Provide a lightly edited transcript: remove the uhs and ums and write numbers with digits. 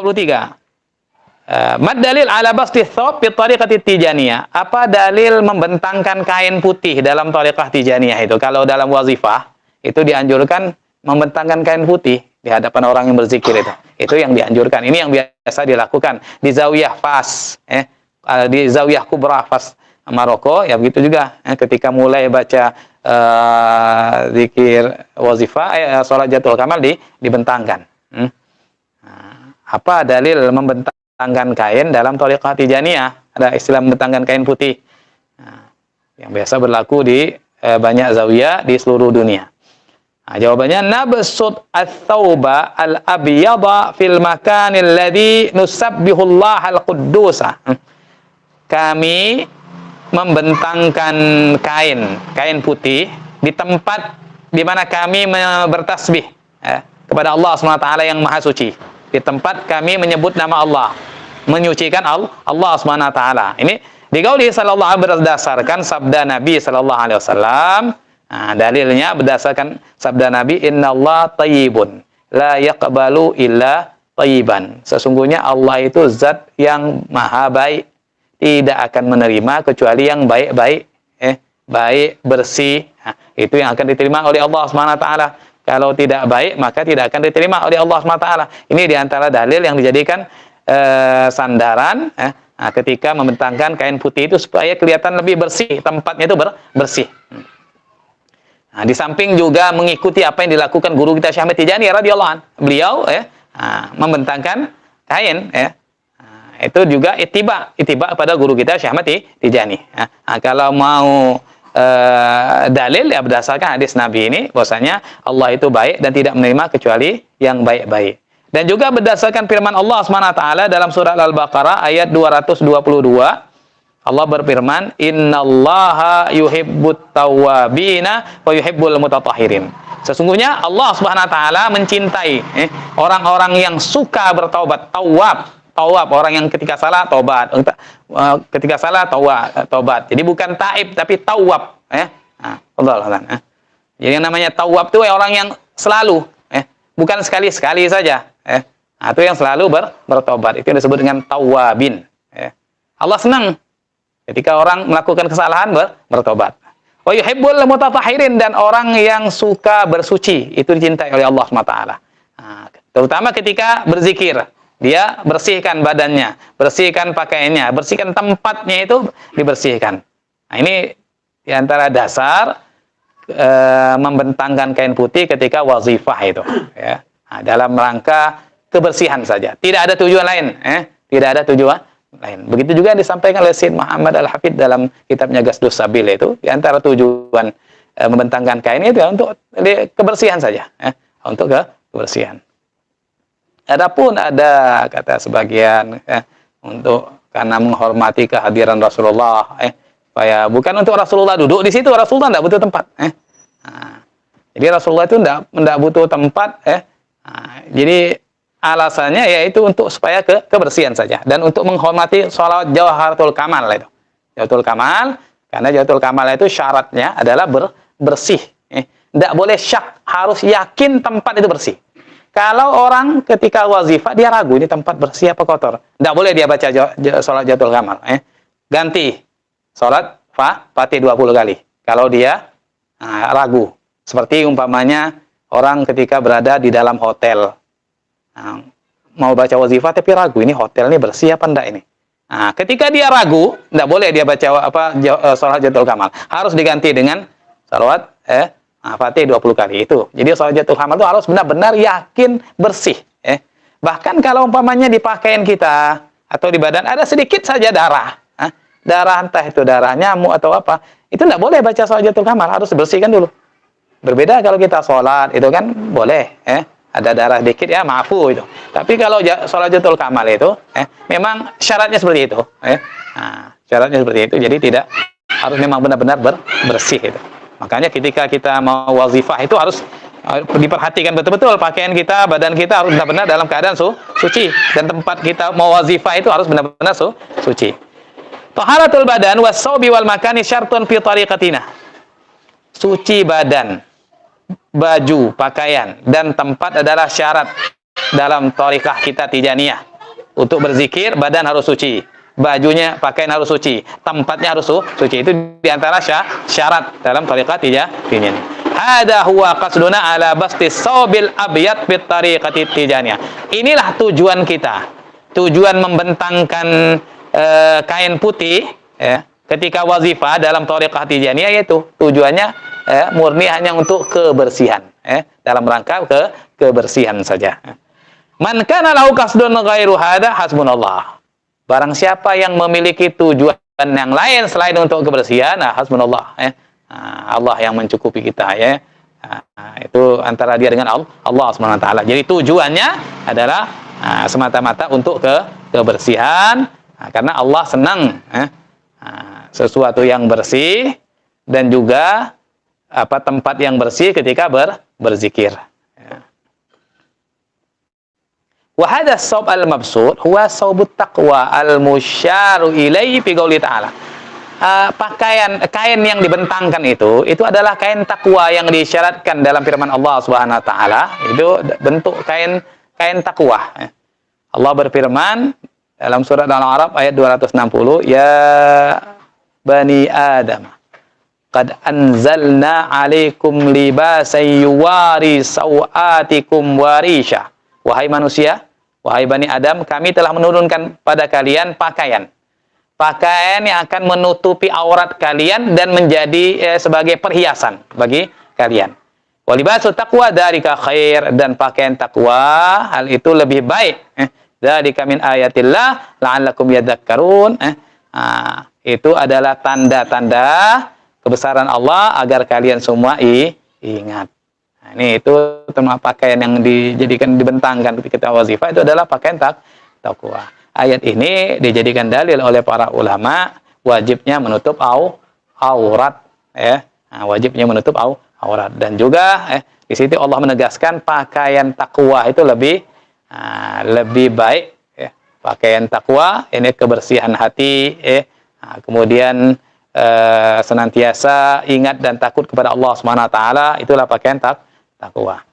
23. Mad dalil ala basti thawb fi tariqati tijaniyah. Apa dalil membentangkan kain putih dalam tariqah tijaniyah itu? Kalau dalam wazifah itu dianjurkan membentangkan kain putih di hadapan orang yang berzikir itu. Itu yang dianjurkan. Ini yang biasa dilakukan di zawiyah Fas, di zawiyah kubra Fas Maroko, ya begitu juga. Ketika mulai baca zikir wazifah, sholatul kamal dibentangkan. Apa dalil membentangkan kain dalam thariqah tijaniyah? Ada istilah membentangkan kain putih. Yang biasa berlaku di banyak zawiyah di seluruh dunia. Jawabannya nabsut ats-tsauba al-abyada fil makanil ladzi nusabbihullaha al-quddusa. Kami membentangkan kain putih di tempat di mana kami bertasbih kepada Allah SWT yang Maha Suci. Di tempat kami menyebut nama Allah, menyucikan Allah SWT. Ini digauli sallallahu alaihi berdasarkan sabda Nabi sallallahu alaihi wasallam. Dalilnya berdasarkan sabda Nabi, innallaha thayyibun la yaqbalu illa thayyiban. Sesungguhnya Allah itu zat yang maha baik, tidak akan menerima kecuali yang baik-baik, baik, bersih. Itu yang akan diterima oleh Allah SWT. Kalau tidak baik, maka tidak akan diterima oleh Allah SWT. Ini diantara dalil yang dijadikan sandaran ketika membentangkan kain putih itu supaya kelihatan lebih bersih, tempatnya itu bersih. Di samping juga mengikuti apa yang dilakukan guru kita Syekh Ahmad Tijani radhiyallahu anhu. Beliau membentangkan kain, itu juga ittiba kepada guru kita Syekh Ahmad Tijani. Kalau mau dalil ya berdasarkan hadis Nabi ini, bahwasanya Allah itu baik dan tidak menerima kecuali yang baik-baik. Dan juga berdasarkan firman Allah SWT dalam surat Al-Baqarah ayat 222, Allah berfirman, innallaha yuhibbut tawwabina wa yuhibbul mutatahhirin. Sesungguhnya Allah Subhanahu wa taala mencintai orang-orang yang suka bertaubat. Tawab, orang yang ketika salah taubat. Ketika salah taubat. Jadi bukan taib tapi tawab, Jadi yang namanya tawab itu orang yang selalu, bukan sekali-sekali saja, itu yang selalu bertobat. Itu yang disebut dengan tawabin. Allah senang ketika orang melakukan kesalahan bertobat. Wa yuhibbul mutatahhirin, dan orang yang suka bersuci itu dicintai oleh Allah SWT. Terutama ketika berzikir, dia bersihkan badannya, bersihkan pakaiannya, bersihkan tempatnya itu dibersihkan. Ini diantara dasar membentangkan kain putih ketika wazifah itu, dalam rangka kebersihan saja. Tidak ada tujuan lain, tidak ada tujuan lain. Begitu juga disampaikan oleh Syed Muhammad Al-Hafidh dalam kitabnya Gasdus Sabil itu, di antara tujuan membentangkan kain itu untuk kebersihan saja, untuk kebersihan. Adapun ada kata sebagian untuk karena menghormati kehadiran Rasulullah, supaya bukan untuk Rasulullah duduk di situ, Rasulullah tidak butuh tempat. Jadi Rasulullah itu tidak butuh tempat, jadi alasannya yaitu untuk supaya kebersihan saja dan untuk menghormati sholawat Jawharatul Kamal itu. Jawharatul Kamal, karena Jawharatul Kamal itu syaratnya adalah bersih. Tidak boleh syak, harus yakin tempat itu bersih. Kalau orang ketika wazifah dia ragu ini tempat bersih apa kotor, tidak boleh dia baca sholat Jawharatul Kamal. Ganti sholat Fatih 20 kali. Kalau dia ragu, seperti umpamanya orang ketika berada di dalam hotel. Mau baca wazifah tapi ragu, ini hotel ini bersih apa enggak ini. Ketika dia ragu, enggak boleh dia baca sholat Jawharatul Kamal. Harus diganti dengan salawat Fatih 20 kali itu. Jadi sholat Jawharatul Kamal itu harus benar-benar yakin bersih. Bahkan kalau umpamanya di pakaian kita atau di badan ada sedikit saja darah, darah entah itu darah nyamuk atau apa, itu enggak boleh baca sholat Jawharatul Kamal, harus dibersihkan dulu. Berbeda kalau kita sholat, itu kan boleh, ada darah dikit ya maafu itu. Tapi kalau sholat Jawharatul Kamal itu, memang syaratnya seperti itu. Syaratnya seperti itu, jadi tidak harus memang benar-benar bersih itu. Makanya ketika kita mau wazifah itu harus diperhatikan betul-betul pakaian kita, badan kita harus benar-benar dalam keadaan suci, dan tempat kita mau wazifah itu harus benar-benar suci. Taharatul badan was-saubi wal makani syartun fi tariqatina. Suci badan, baju, pakaian, dan tempat adalah syarat dalam thariqah kita Tijaniyah. Untuk berzikir badan harus suci, bajunya pakaian harus suci, tempatnya harus suci. Itu diantara syarat dalam thariqah Tijaniyah. Hada huwa qasduna ala basti sawbil abyad fit tariqati Tijaniyah. Inilah tujuan kita. Tujuan membentangkan kain putih ya, ketika wazifah dalam thariqah Tijaniyah, yaitu tujuannya murni hanya untuk kebersihan, dalam rangka kebersihan saja. Man kana lahu qasdun ghairu hada hasbunallah. Barang siapa yang memiliki tujuan yang lain selain untuk kebersihan, nah hasbunallah, Allah yang mencukupi kita ya. Itu antara dia dengan Allah Subhanahu wa taala. Jadi tujuannya adalah semata-mata untuk kebersihan, karena Allah senang sesuatu yang bersih, dan juga tempat yang bersih ketika berzikir. Wa hadha as-sawb al-mabsut huwa sawbut taqwa al-musyaru ilaihi fi qouli ta'ala. Kain yang dibentangkan itu adalah kain takwa yang disyaratkan dalam firman Allah Subhanahu wa taala. Itu bentuk kain takwa. Allah berfirman dalam surat Al-A'raf ayat 260, ya bani Adam qad anzalna 'alaikum libasan yuwari sawatikum warisha. Wahai manusia, wahai Bani Adam, kami telah menurunkan pada kalian pakaian yang akan menutupi aurat kalian dan menjadi sebagai perhiasan bagi kalian. Walibasu taqwa dzalika khair, dan pakaian takwa hal itu lebih baik. Dzalika min ayatillah la'allakum yadhakkarun. Itu adalah tanda-tanda kebesaran Allah agar kalian semua ingat. Nah, ini itu termasuk pakaian yang dibentangkan ketika wazifah, itu adalah pakaian takwa. Ayat ini dijadikan dalil oleh para ulama wajibnya menutup aurat, ya. Wajibnya menutup aurat, dan juga di situ Allah menegaskan pakaian takwa itu lebih baik, ya. Pakaian takwa ini kebersihan hati, kemudian senantiasa ingat dan takut kepada Allah Subhanahu wa taala, itulah pakaian takwa.